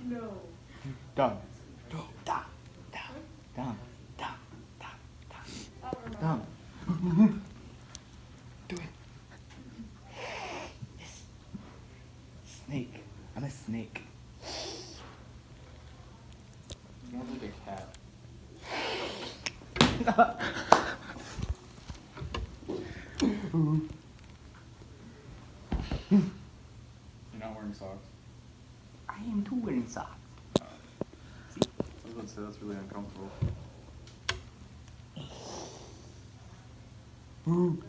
No. Down. Down. Down. Down. Down. Down. Down. Down. Do it. Yes. Snake. I'm a snake. You sound like a cat. You're not wearing socks. I am too wearing socks. I was about to say that's really uncomfortable. Ooh.